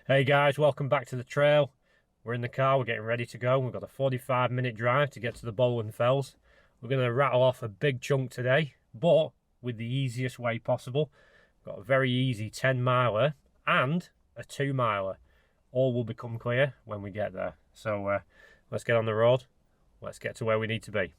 Hey guys, welcome back to the trail. We're in the car, we're getting ready to go. We've got a 45-minute drive to get to the Bowland Fells. We're going to rattle off a big chunk today, but with the easiest way possible. We've got a very easy 10-miler and a 2-miler. All will become clear when we get there. So let's get on the road. Let's get to where we need to be.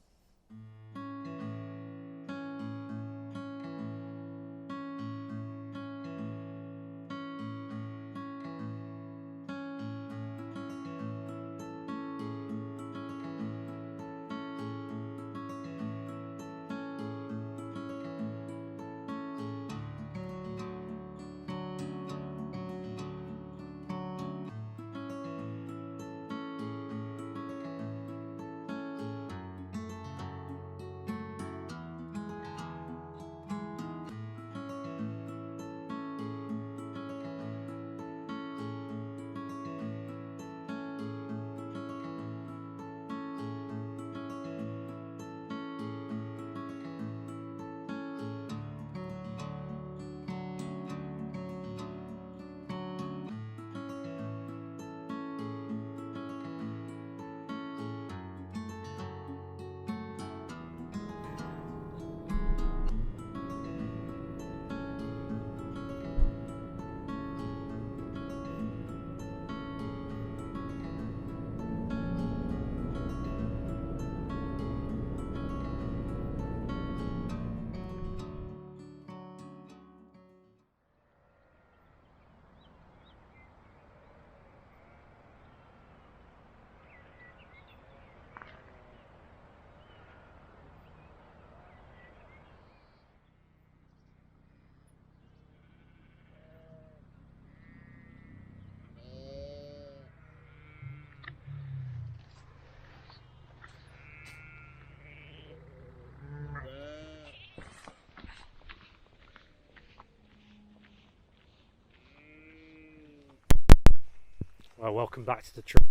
Well, welcome back to the trail.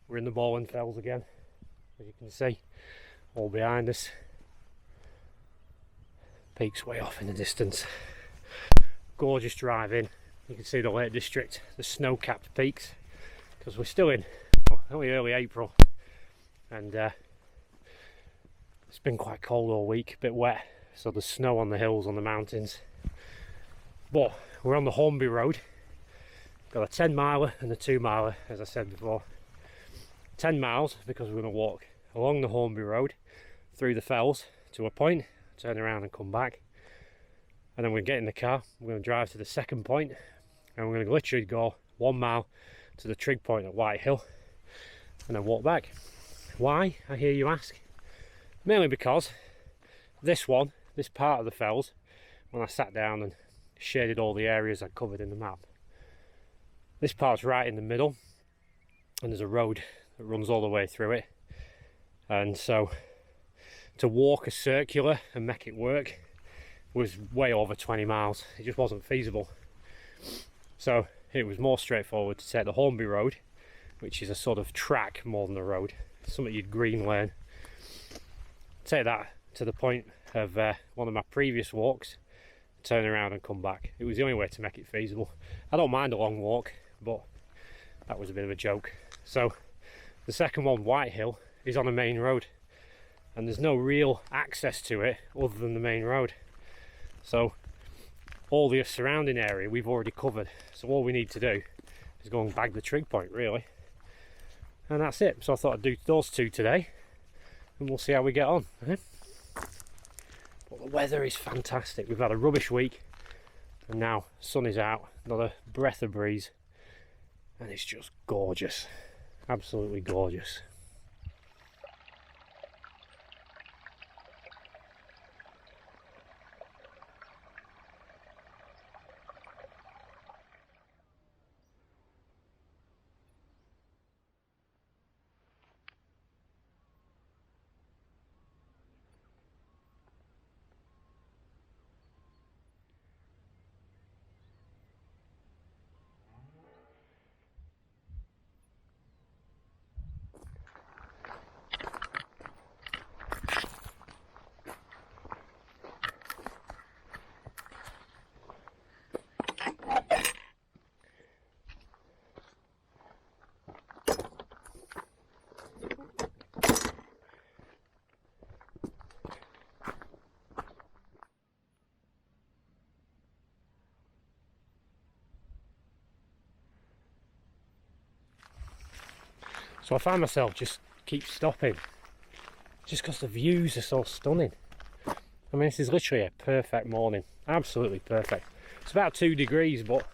We're in the Bowland Fells again, as you can see, all behind us. Peaks way off in the distance. Gorgeous drive in. You can see the Lake District, the snow-capped peaks, because we're still in only early April, and it's been quite cold all week, a bit wet, so there's snow on the hills, on the mountains. But we're on the Hornby Road. Got a 10-miler and a 2-miler, as I said before. 10 miles because we're going to walk along the Hornby Road through the fells to a point, turn around and come back, and then we're going to get in the car. We're going to drive to the second point, and we're going to literally go 1 mile to the trig point at White Hill and then walk back. Why, I hear you ask? Mainly because this part of the fells, when I sat down and shaded all the areas I covered in the map, this part's right in the middle, and there's a road that runs all the way through it, and so to walk a circular and make it work was way over 20 miles. It just wasn't feasible. So it was more straightforward to take the Hornby Road, which is a sort of track more than a road, something you'd green lane, take that to the point of one of my previous walks, turn around and come back. It was the only way to make it feasible. I don't mind a long walk, but that was a bit of a joke. So the second one, White Hill, is on a main road, and there's no real access to it other than the main road. So all the surrounding area we've already covered, so all we need to do is go and bag the trig point, really, and that's it. So I thought I'd do those two today, and we'll see how we get on. But the weather is fantastic. We've had a rubbish week, and now sun is out, not a breath of breeze, and it's just gorgeous, absolutely gorgeous. So I find myself just keep stopping, just because the views are so stunning. I mean, this is literally a perfect morning, absolutely perfect. It's about 2 degrees, but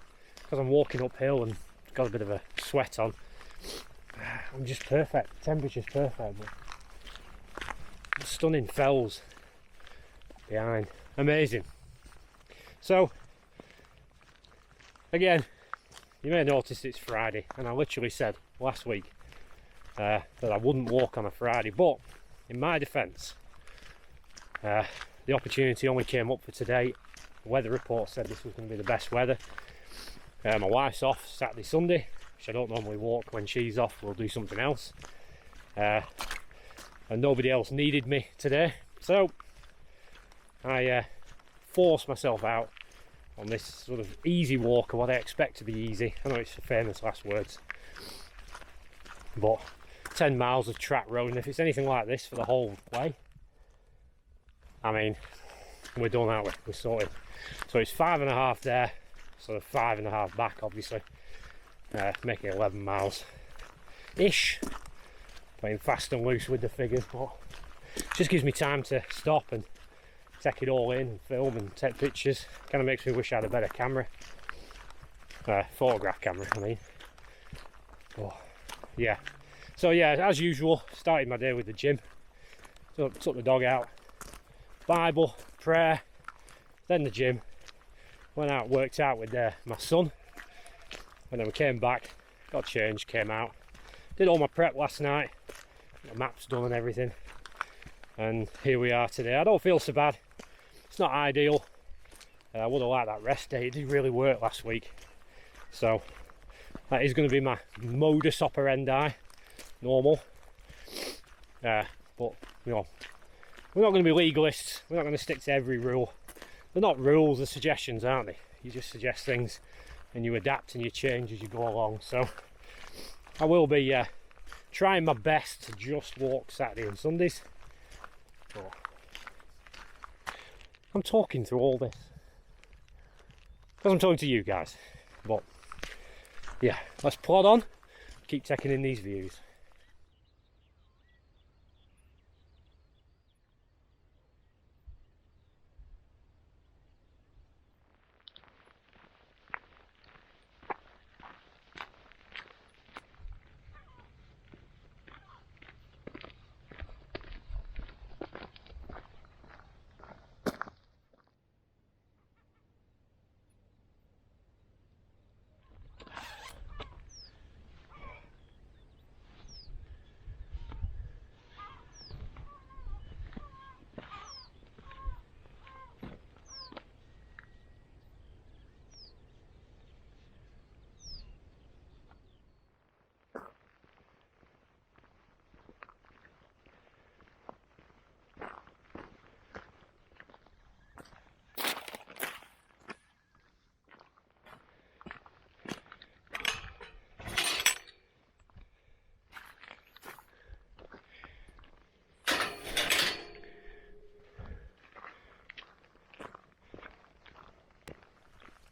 because I'm walking uphill and got a bit of a sweat on, I'm just perfect. The temperature's perfect. But stunning fells behind, amazing. So again, you may notice it's Friday, and I literally said last week that I wouldn't walk on a Friday, but in my defence, the opportunity only came up for today. The weather report said this was going to be the best weather. My wife's off Saturday, Sunday, which I don't normally walk. When she's off, we'll do something else. And nobody else needed me today, so I forced myself out on this sort of easy walk, or what I expect to be easy. I know it's famous last words, but 10 miles of track road, and if it's anything like this for the whole way, I mean, we're done, aren't we? We're sorted. So it's 5.5 there, sort of 5.5 back, obviously, making 11 miles ish. Playing fast and loose with the figures, but it just gives me time to stop and take it all in, film and take pictures. Kind of makes me wish I had a better camera, photograph camera, I mean. Oh, yeah. So yeah, as usual, started my day with the gym. So took the dog out, Bible, prayer, then the gym. Went out, worked out with my son, and then we came back, got changed, came out, did all my prep last night, got the maps done and everything, and here we are today. I don't feel so bad. It's not ideal. I would have liked that rest day. It did really work last week, so that is going to be my modus operandi, normal. But you know, we're not going to be legalists. We're not going to stick to every rule. They're not rules, they're suggestions, aren't they? You just suggest things and you adapt and you change as you go along. So I will be trying my best to just walk Saturday and Sundays. But I'm talking through all this because I'm talking to you guys. But yeah, let's plod on, keep taking in these views.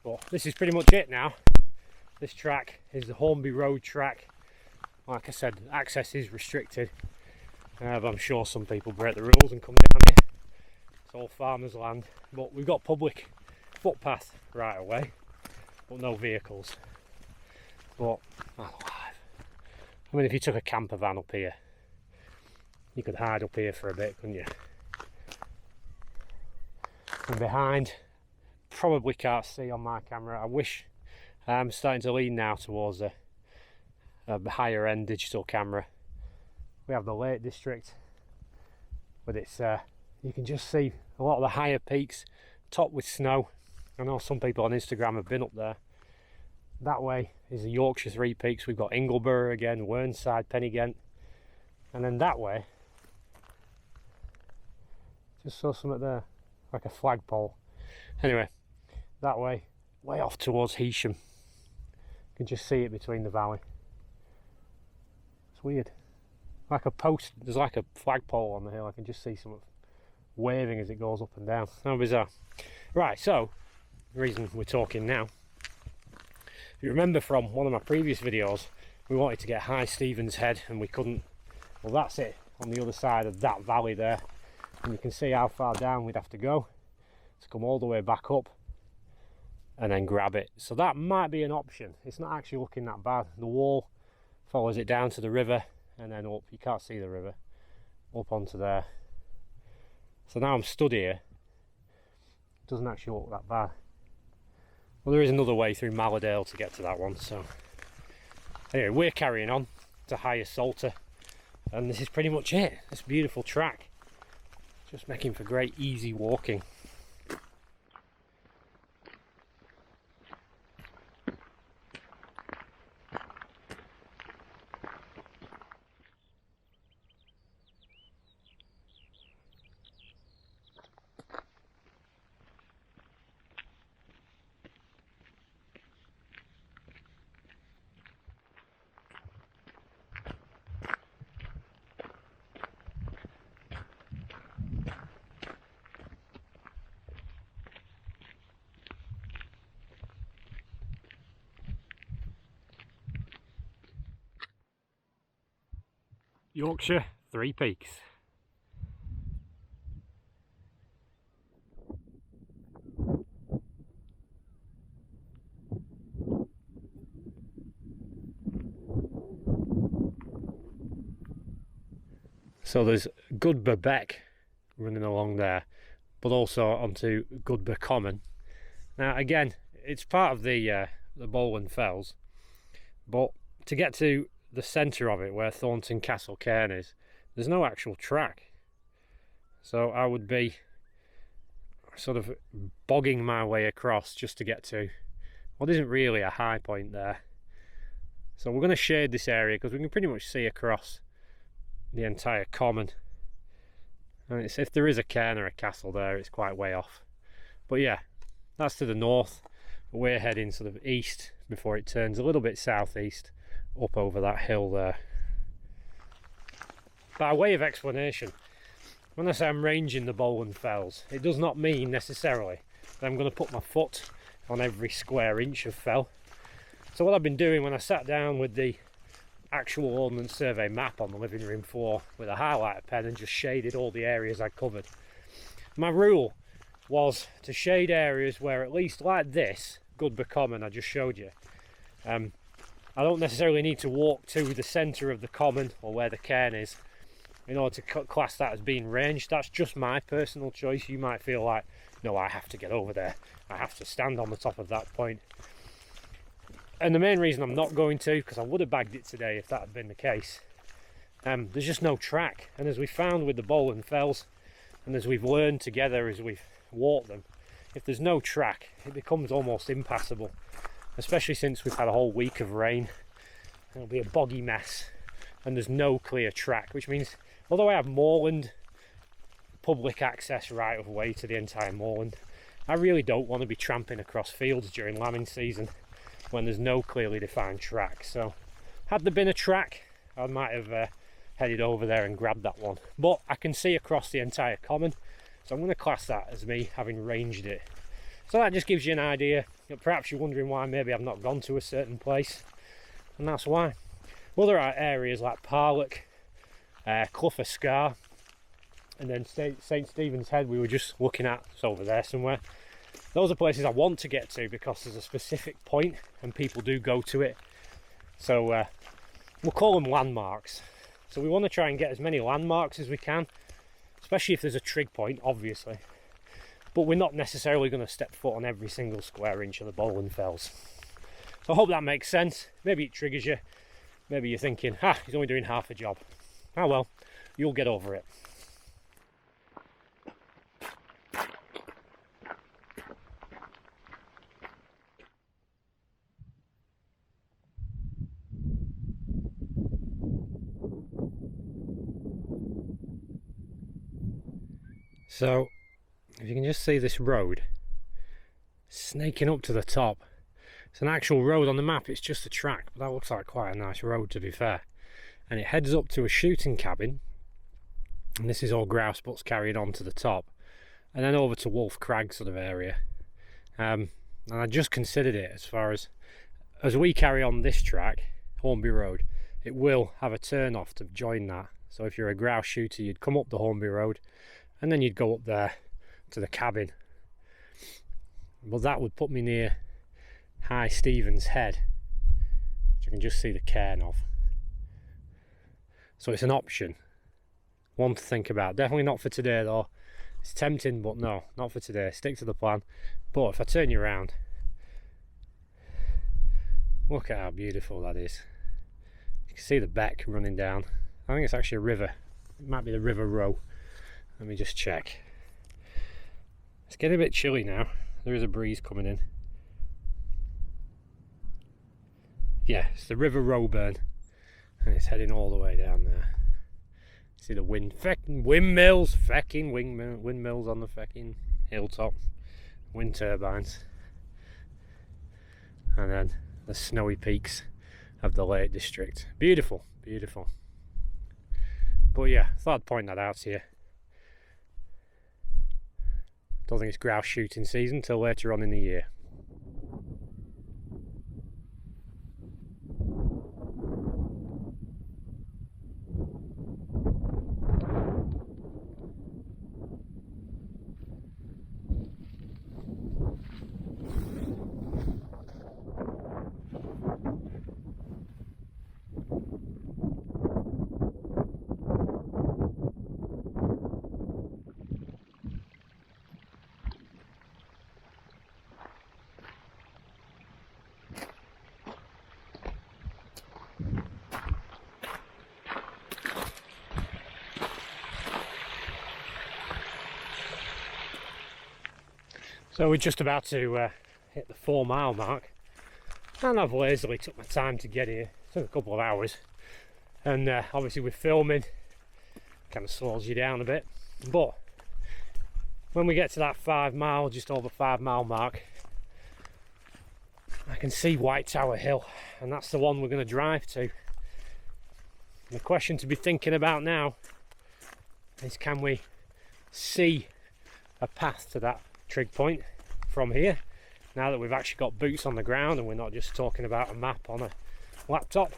But this is pretty much it now. This track is the Hornby Road track. Like I said, access is restricted, but I'm sure some people break the rules and come down here. It's all farmers' land, but we've got public footpath right away, but no vehicles. But man alive, I mean, if you took a camper van up here, you could hide up here for a bit, couldn't you? From behind, probably can't see on my camera. I wish I'm starting to lean now towards a higher end digital camera. We have the Lake District with its you can just see a lot of the higher peaks topped with snow. I know some people on Instagram have been up there. That way is the Yorkshire Three Peaks. We've got Ingleborough again, Whernside, Pennygent, and then that way just saw something there like a flagpole. Anyway, that way off towards Heysham, you can just see it between the valley. It's weird, like a post, there's like a flagpole on the hill. I can just see something waving as it goes up and down. How bizarre. Right, so the reason we're talking now, if you remember from one of my previous videos, we wanted to get High Stevens Head and we couldn't. Well, that's it, on the other side of that valley there, and you can see how far down we'd have to go to come all the way back up and then grab it. So that might be an option. It's not actually looking that bad. The wall follows it down to the river and then up. You can't see the river, up onto there. So now I'm stood here. It doesn't actually look that bad. Well, there is another way through Malladale to get to that one. So anyway, we're carrying on to Higher Salter, and this is pretty much it. This beautiful track, just making for great easy walking. Yorkshire, 3 Peaks. So there's Goodber Beck running along there, but also onto Goodber Common. Now again, it's part of the Bowland Fells, but to get to the centre of it, where Thornton Castle Cairn is, there's no actual track. So I would be sort of bogging my way across just to get to what isn't really a high point there. So we're going to shade this area because we can pretty much see across the entire common. And it's, if there is a cairn or a castle there, it's quite way off. But yeah, that's to the north. We're heading sort of east before it turns a little bit southeast up over that hill there. By way of explanation, when I say I'm ranging the Bowland Fells, it does not mean necessarily that I'm going to put my foot on every square inch of fell. So what I've been doing when I sat down with the actual Ordnance Survey map on the living room floor with a highlighter pen and just shaded all the areas I covered. My rule was to shade areas where, at least like this Goodber Common I just showed you, I don't necessarily need to walk to the centre of the common or where the cairn is in order to class that as being ranged. That's just my personal choice. You might feel like, no, I have to get over there, I have to stand on the top of that point. And the main reason I'm not going to, because I would have bagged it today if that had been the case, there's just no track. And as we found with the Bowland Fells, and as we've learned together as we've walked them, if there's no track, it becomes almost impassable. Especially since we've had a whole week of rain. It'll be a boggy mess and there's no clear track, which means although I have moorland public access right of way to the entire moorland, I really don't want to be tramping across fields during lambing season when there's no clearly defined track. So had there been a track, I might have headed over there and grabbed that one, but I can see across the entire common, so I'm going to class that as me having ranged it. So that just gives you an idea. Perhaps you're wondering why maybe I've not gone to a certain place, and that's why. Well, there are areas like Parlock, Clough of Scar, and then St Stephen's Head we were just looking at. It's over there somewhere. Those are places I want to get to because there's a specific point and people do go to it. So we'll call them landmarks. So we want to try and get as many landmarks as we can, especially if there's a trig point, obviously. But we're not necessarily going to step foot on every single square inch of the Bowland Fells. So I hope that makes sense. Maybe it triggers you. Maybe you're thinking, he's only doing half a job. Oh well, you'll get over it. So, if you can just see this road snaking up to the top. It's an actual road on the map, it's just a track, but that looks like quite a nice road to be fair. And it heads up to a shooting cabin, and this is all grouse butts carried on to the top, and then over to Wolf Crag sort of area. And I just considered it as far as we carry on this track, Hornby Road, it will have a turn off to join that. So if you're a grouse shooter, you'd come up the Hornby Road and then you'd go up there to the cabin. But that would put me near High Stevens Head, which you can just see the cairn of. So it's an option, one to think about. Definitely not for today though. It's tempting, but no, not for today. Stick to the plan. But if I turn you around, look at how beautiful that is. You can see the beck running down. I think it's actually a river. It might be the River Row. Let me just check. It's getting a bit chilly now. There is a breeze coming in. Yeah, it's the River Roburn, and it's heading all the way down there. See the windmills on the fecking hilltop, wind turbines, and then the snowy peaks of the Lake District. Beautiful, beautiful. But yeah, thought I'd point that out to you. Don't think it's grouse shooting season till later on in the year. So we're just about to hit the 4 mile mark, and I've lazily took my time to get here. It took a couple of hours, and obviously with filming kind of slows you down a bit, but when we get to that 5 mile, just over 5 mile mark, I can see White Tower Hill, and that's the one we're going to drive to. The question to be thinking about now is, can we see a path to that trig point from here, now that we've actually got boots on the ground and we're not just talking about a map on a laptop?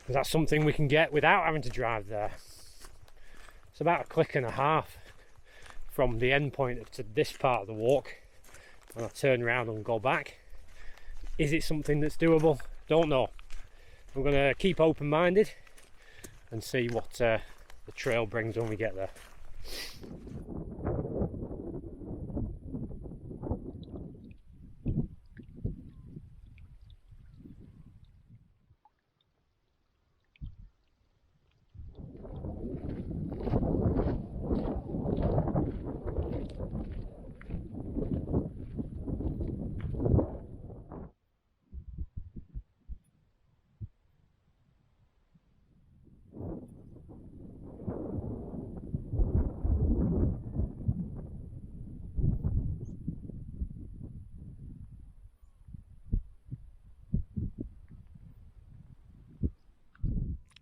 Is that something we can get without having to drive there? It's about a click and a half from the end point to this part of the walk, and I'll turn around and go back. Is it something that's doable? Don't know. I'm going to keep open-minded and see what the trail brings when we get there.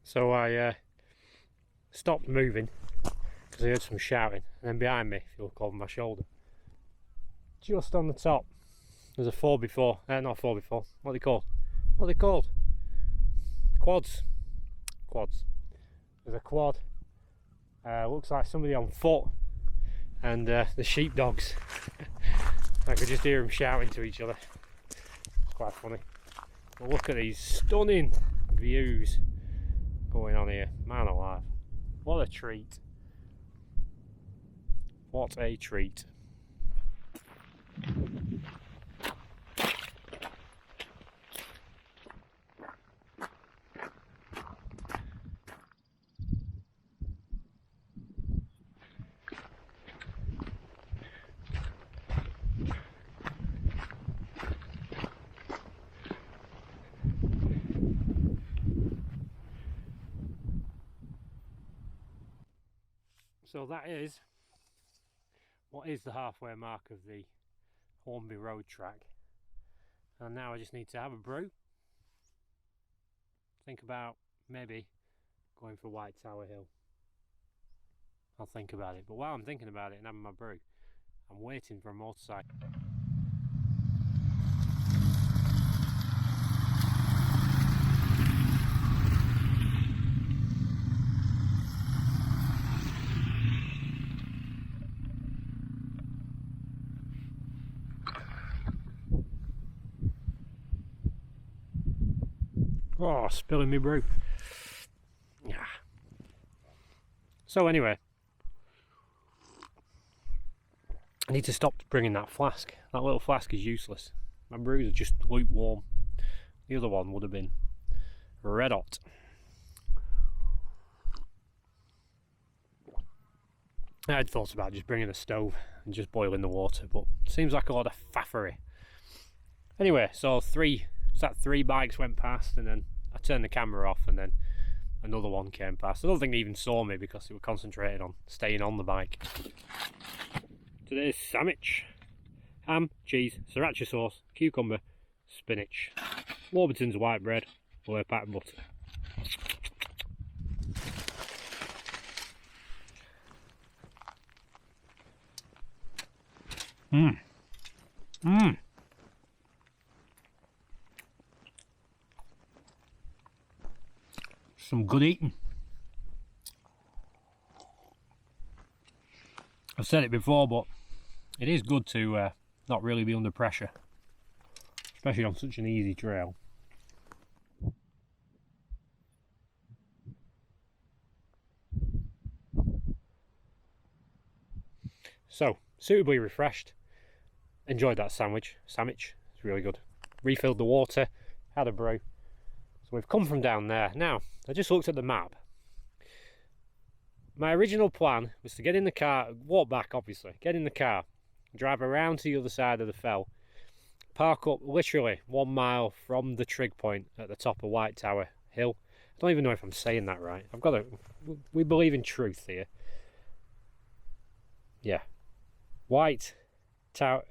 So I stopped moving because I heard some shouting, and then behind me, if you look over my shoulder, just on the top, there's a 4x4, not 4x4, what are they called? What are they called? Quads. There's a quad, looks like somebody on foot, and the sheepdogs. I could just hear them shouting to each other. It's quite funny. But look at these stunning views going on here, man alive. What a treat. What a treat. So that is what is the halfway mark of the Hornby Road track, and now I just need to have a brew, think about maybe going for White Tower Hill. I'll think about it, but while I'm thinking about it and having my brew, I'm waiting for a motorcycle. Oh, spilling me brew. Yeah. So anyway, I need to stop bringing that flask. That little flask is useless. My brews are just lukewarm. The other one would have been red hot. I had thoughts about just bringing a stove and just boiling the water, but it seems like a lot of faffery. Anyway, so three bikes went past, and then I turned the camera off, and then another one came past. I don't think they even saw me because they were concentrated on staying on the bike. Today's sandwich: ham, cheese, sriracha sauce, cucumber, spinach, Warburton's white bread, low pat butter. Mmm. Mmm. Some good eating. I've said it before, but it is good to not really be under pressure, especially on such an easy trail. So, suitably refreshed. Enjoyed that sandwich. It's really good. Refilled the water, had a brew. So we've come from down there. Now, I just looked at the map. My original plan was to get in the car, walk back obviously, get in the car, drive around to the other side of the fell, park up literally 1 mile from the trig point at the top of White Tower Hill. I don't even know if I'm saying that right. We believe in truth here. Yeah. White Tower.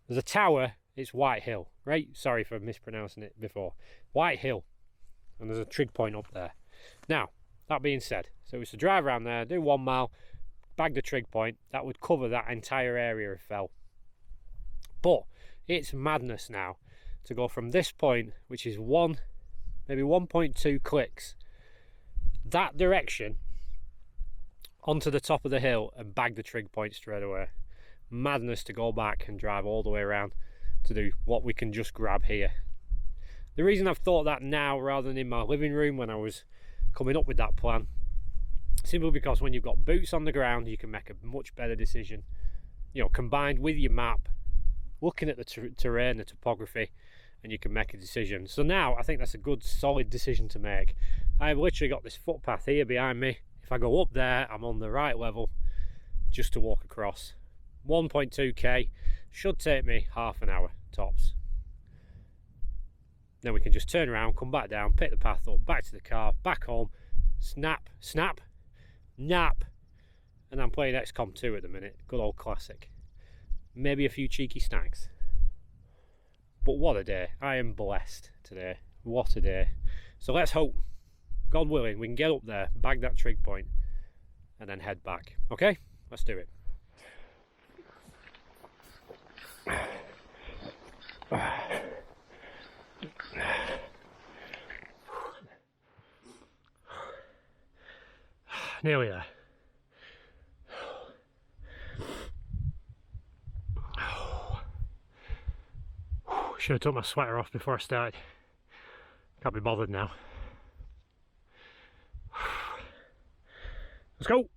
There's a tower, it's White Hill, right? Sorry for mispronouncing it before. White Hill. And there's a trig point up there. Now, that being said, so it was to drive around there, do 1 mile, bag the trig point. That would cover that entire area of fell. But it's madness now to go from this point, which is maybe 1.2 clicks, that direction onto the top of the hill and bag the trig point straight away. Madness to go back and drive all the way around to do what we can just grab here. The reason I've thought that now rather than in my living room when I was coming up with that plan, simply because when you've got boots on the ground you can make a much better decision, you know, combined with your map, looking at the terrain, the topography, and you can make a decision. So now I think that's a good solid decision to make. I've literally got this footpath here behind me. If I go up there, I'm on the right level just to walk across. 1.2k should take me half an hour tops. Then we can just turn around, come back down, pick the path up, back to the car, back home, snap, nap, and I'm playing XCOM 2 at the minute. Good old classic. Maybe a few cheeky snacks. But what a day. I am blessed today. What a day. So let's hope, God willing, we can get up there, bag that trig point, and then head back. Okay? Let's do it. Nearly there. Should have took my sweater off before I started. Can't be bothered now. Let's go.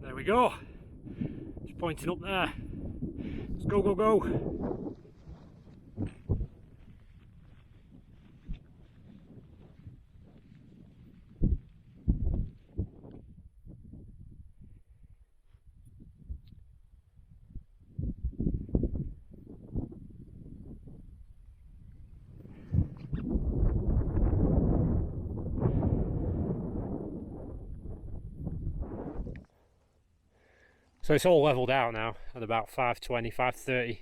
There we go. Just pointing up there. Let's go, go, go. So it's all leveled out now at about 520, 530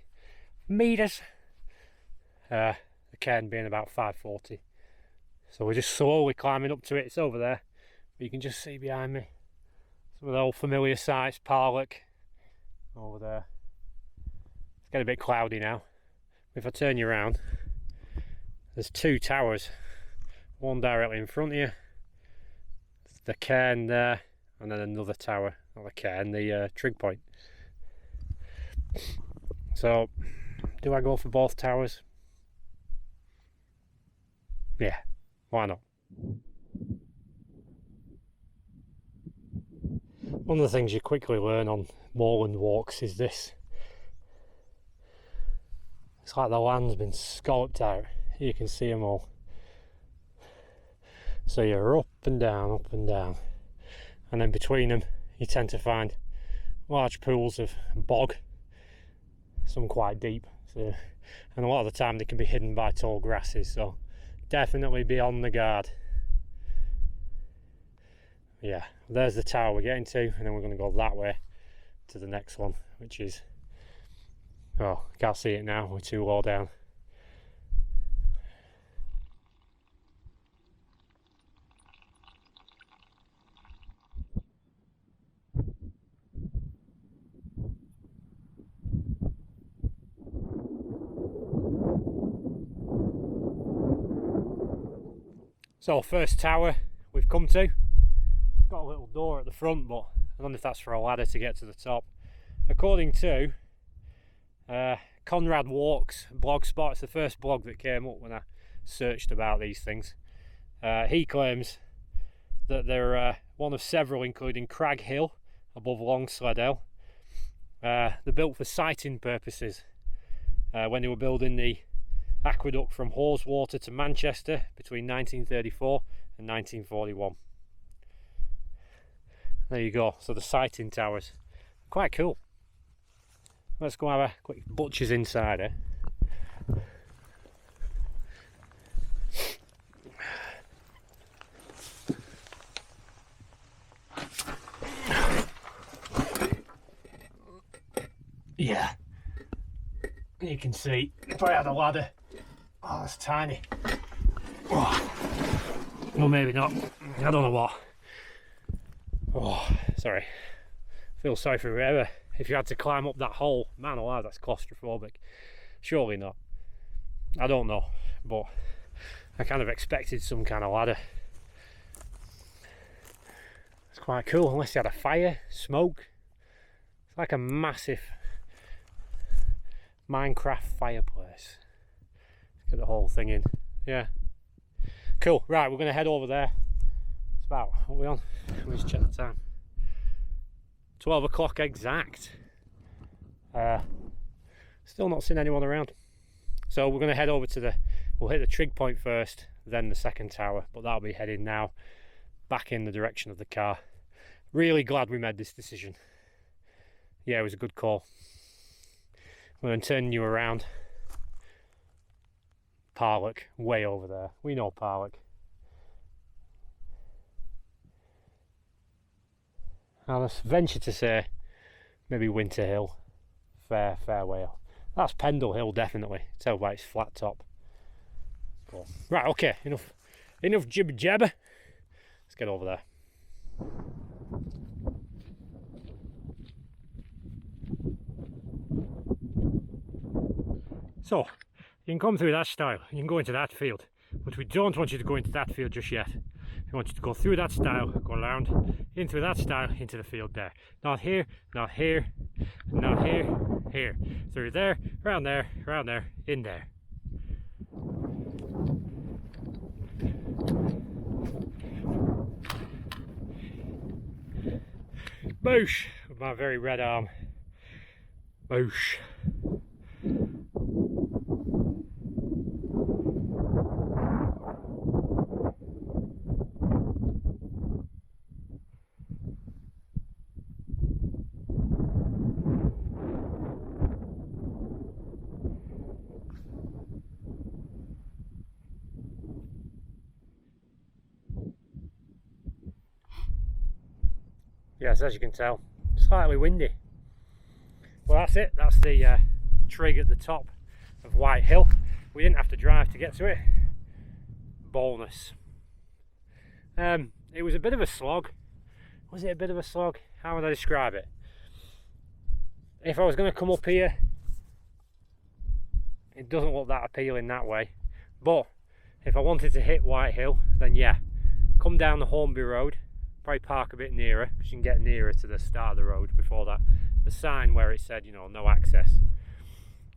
metres. The cairn being about 540. So we're just slowly climbing up to it. It's over there. But you can just see behind me some of the old familiar sights, Parlock over there. It's getting a bit cloudy now. If I turn you around, there's two towers. One directly in front of you. The cairn there, and then another tower. Not the cairn, the trig point. So, do I go for both towers? yeah, why not? One of the things you quickly learn on moorland walks is this. It's like the land's been scalloped out. You can see them all. So you're up and down, and then between them you tend to find large pools of bog, some quite deep, so, and a lot of the time they can be hidden by tall grasses, so definitely be on the guard. Yeah, there's the tower we're getting to, and then we're going to go that way to the next one, which is, oh, can't see it now, we're too low down. So first tower we've come to. It's got a little door at the front, but I don't know if that's for a ladder to get to the top. According to Conrad Walks blog spot, it's the first blog that came up when I searched about these things. He claims that they're one of several, including Crag Hill above Long Sledell. They're built for sighting purposes. When they were building the aqueduct from Haweswater to Manchester between 1934 and 1941. There you go, so the sighting towers, quite cool. Let's go have a quick butcher's inside, eh? Yeah, you can see if I had a ladder. Oh, it's tiny. Oh. Well, maybe not. I don't know what. Oh, sorry. Feel sorry for whoever. If you had to climb up that hole, man alive, that's claustrophobic. Surely not. I don't know, but I kind of expected some kind of ladder. It's quite cool, unless you had a fire, smoke. It's like a massive Minecraft fireplace. Get the whole thing in. Yeah, cool. Right, we're going to head over there. It's about, what are we on? Let me just check the time. 12 o'clock exact. Still not seen anyone around, so we're going to head over to we'll hit the trig point first, then the second tower, but that'll be heading now back in the direction of the car. Really glad we made this decision. Yeah, it was a good call. I'm going to turn you around. Parlock, way over there. We know Parlock. I'll venture to say maybe Winter Hill. Fair way off. That's Pendle Hill, definitely. Tell by its flat top. Cool. Right, okay, enough jibber jabber. Let's get over there. So, you can come through that stile, you can go into that field, but we don't want you to go into that field just yet. We want you to go through that stile, go around, in through that stile, into the field there. Not here, not here, not here, here. Through there, round there, in there. Boosh! With my very red arm. Boosh. Yes, as you can tell, slightly windy. Well, that's it. That's the trig at the top of White Hill. We didn't have to drive to get to it. Bonus. It was a bit of a slog. Was it a bit of a slog? How would I describe it? If I was going to come up here, it doesn't look that appealing that way. But if I wanted to hit White Hill, then yeah, come down the Hornby Road. Probably park a bit nearer, because you can get nearer to the start of the road before that. The sign where it said, no access.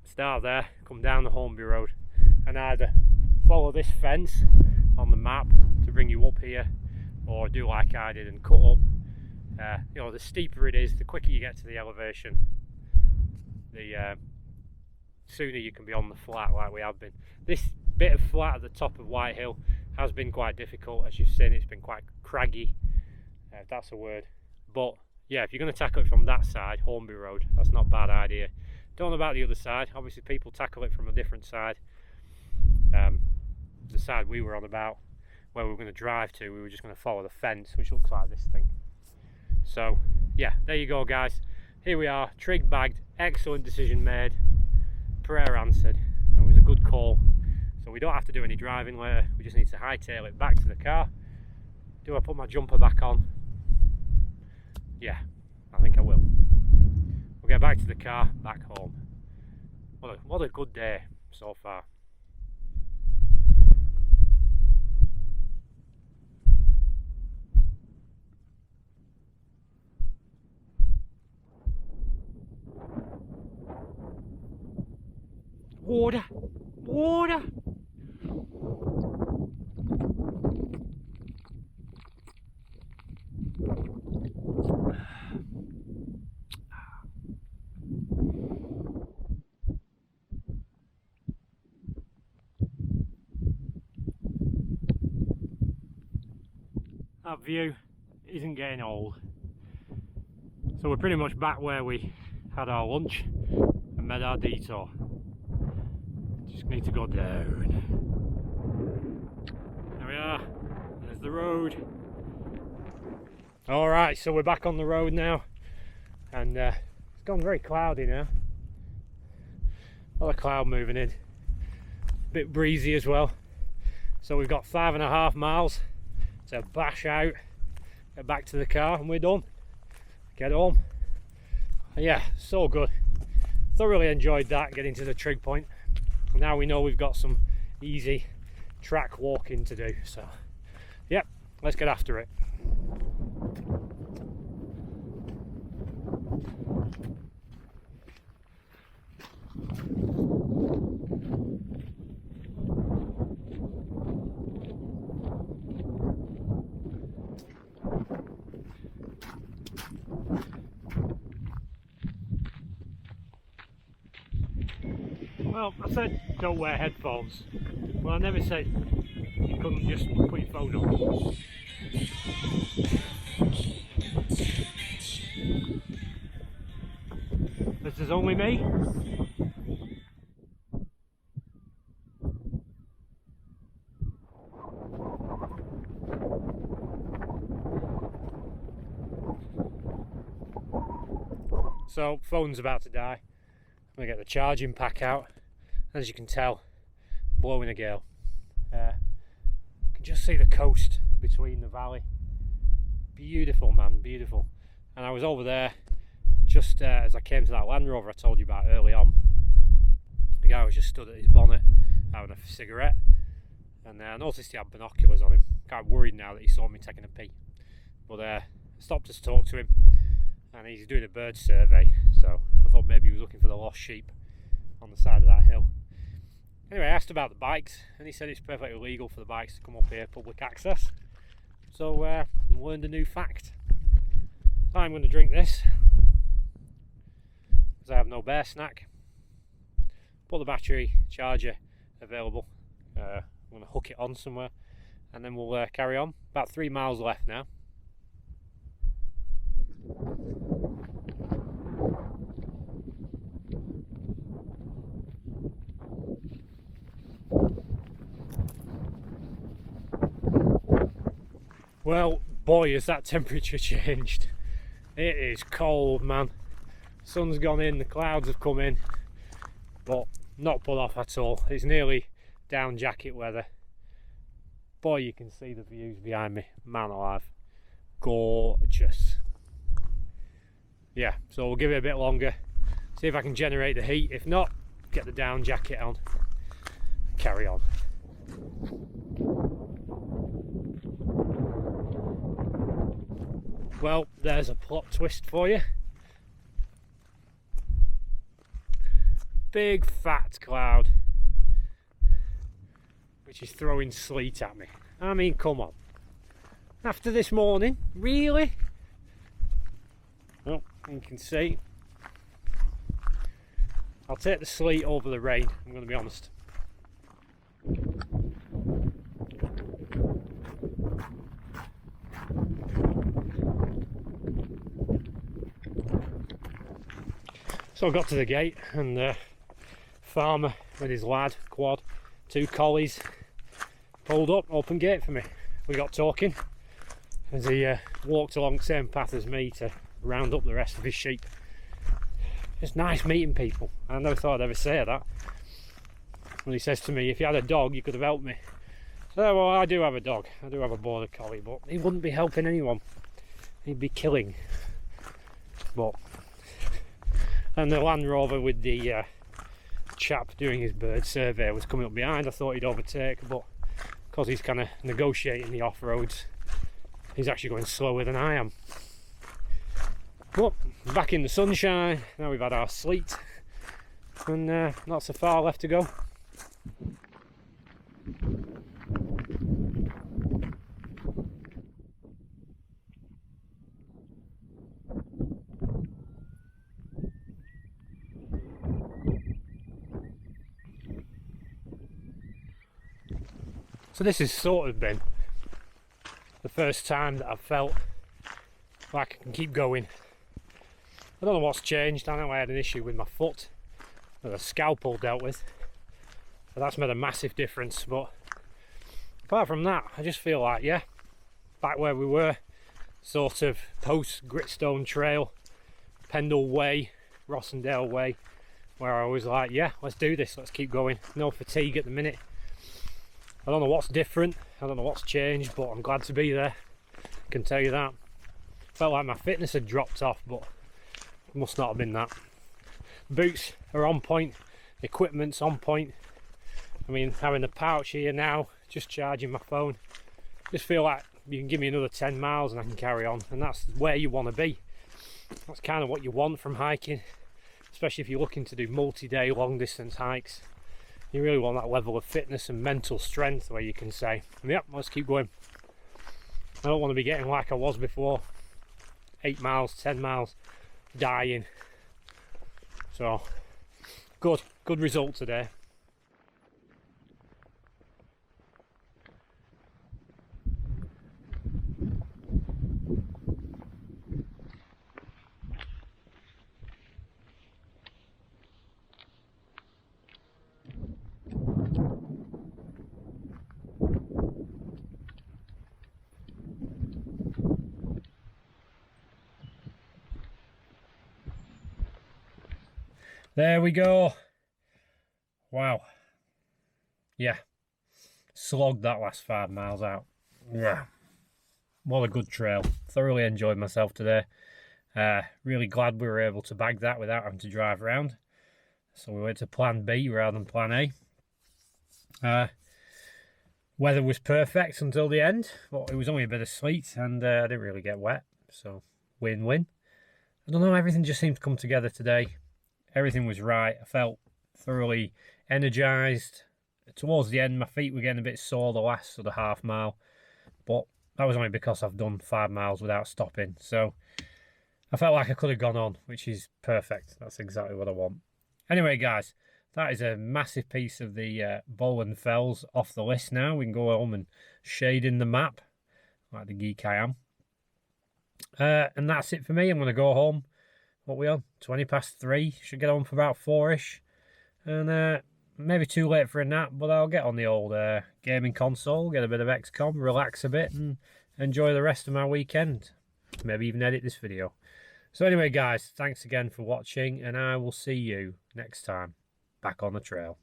Start there, come down the Hornby Road, and either follow this fence on the map to bring you up here, or do like I did and cut up. You know, the steeper it is, the quicker you get to the elevation, the sooner you can be on the flat like we have been. This bit of flat at the top of White Hill has been quite difficult, as you've seen. It's been quite craggy, if that's a word. But yeah, if you're going to tackle it from that side, Hornby Road, that's not a bad idea. Don't know about the other side. Obviously people tackle it from a different side. The side we were on about, where we were going to drive to, we were just going to follow the fence, which looks like this thing. So yeah, there you go guys. Here we are, trig bagged, excellent decision made, prayer answered. It was a good call. So we don't have to do any driving later, we just need to hightail it back to the car. Do I put my jumper back on? Yeah, I think I will. We'll get back to the car, back home. What a good day so far. Water! Water! That view isn't getting old. So we're pretty much back where we had our lunch and made our detour. Just need to go down. There we are. There's the road. Alright, so we're back on the road now. And it's gone very cloudy now. A lot of cloud moving in. A bit breezy as well. So we've got 5.5 miles to bash out, get back to the car, and we're done. Get home. And yeah, so good. Thoroughly enjoyed that, getting to the trig point. Now we know we've got some easy track walking to do. So yep, let's get after it. Well, I said don't wear headphones. Well, I never said you couldn't just put your phone on. This is only me. So, phone's about to die. I'm going to get the charging pack out. As you can tell, blowing a gale. You can just see the coast between the valley. Beautiful, man, beautiful. And I was over there just as I came to that Land Rover I told you about early on. The guy was just stood at his bonnet having a cigarette, and I noticed he had binoculars on him. Kind of worried now that he saw me taking a pee. But I stopped to talk to him, and he's doing a bird survey, so I thought maybe he was looking for the lost sheep on the side of that hill. Anyway, I asked about the bikes, and he said it's perfectly legal for the bikes to come up here, public access. So I learned a new fact. I'm going to drink this because I have no bear snack. Put the battery charger available. I'm going to hook it on somewhere, and then we'll carry on. About 3 miles left now. Well, boy, has that temperature changed. It is cold, man. Sun's gone in, the clouds have come in, but not put off at all. It's nearly down jacket weather. Boy, you can see the views behind me. Man alive. Gorgeous. Yeah, so we'll give it a bit longer. See if I can generate the heat. If not, get the down jacket on. Carry on. Well, there's a plot twist for you. Big fat cloud, which she's throwing sleet at me. I mean, come on. After this morning, really? Well, you can see. I'll take the sleet over the rain, I'm going to be honest. So I got to the gate, and farmer with his lad, quad, 2 collies, pulled up, open gate for me. We got talking as he walked along the same path as me to round up the rest of his sheep. It's nice meeting people. I never thought I'd ever say that. When he says to me, if you had a dog you could have helped me. So, well, I do have a dog. I do have a border collie, but he wouldn't be helping anyone. He'd be killing. But, and the Land Rover with the chap doing his bird survey was coming up behind. I thought he'd overtake, but because he's kind of negotiating the off-roads, he's actually going slower than I am. But back in the sunshine, now we've had our sleet, and not so far left to go. So this has sort of been the first time that I've felt like I can keep going. I don't know what's changed. I know I had an issue with my foot that a scalpel dealt with, so that's made a massive difference. But apart from that, I just feel like, yeah, back where we were, sort of post Gritstone Trail, Pendle Way, Rossendale Way, where I was like, yeah, let's do this, let's keep going. No fatigue at the minute. I don't know what's different, I don't know what's changed, but I'm glad to be there, I can tell you that. Felt like my fitness had dropped off, but it must not have been that. Boots are on point, equipment's on point. I mean, having the pouch here now, just charging my phone, just feel like you can give me another 10 miles and I can carry on, and that's where you want to be. That's kind of what you want from hiking, especially if you're looking to do multi-day long distance hikes. You really want that level of fitness and mental strength where you can say, yep, let's keep going. I don't want to be getting like I was before, 8 miles, 10 miles, dying. So, good result today. There we go. Wow. Yeah. Slogged that last 5 miles out. Yeah. What a good trail. Thoroughly enjoyed myself today. Really glad we were able to bag that without having to drive around. So we went to plan B rather than plan A. Weather was perfect until the end, but it was only a bit of sleet and I didn't really get wet. So win-win. I don't know, everything just seemed to come together today. Everything was right. I felt thoroughly energised. Towards the end, my feet were getting a bit sore the last sort of half mile, but that was only because I've done 5 miles without stopping. So I felt like I could have gone on, which is perfect. That's exactly what I want. Anyway, guys, that is a massive piece of the Bowland Fells off the list now. We can go home and shade in the map, like the geek I am. And that's it for me. I'm going to go home. What are we on? 20 past 3. Should get on for about 4ish. And maybe too late for a nap, but I'll get on the old gaming console, get a bit of XCOM, relax a bit, and enjoy the rest of my weekend. Maybe even edit this video. So anyway, guys, thanks again for watching, and I will see you next time back on the trail.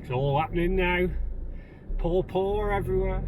It's all happening now. Poor everywhere.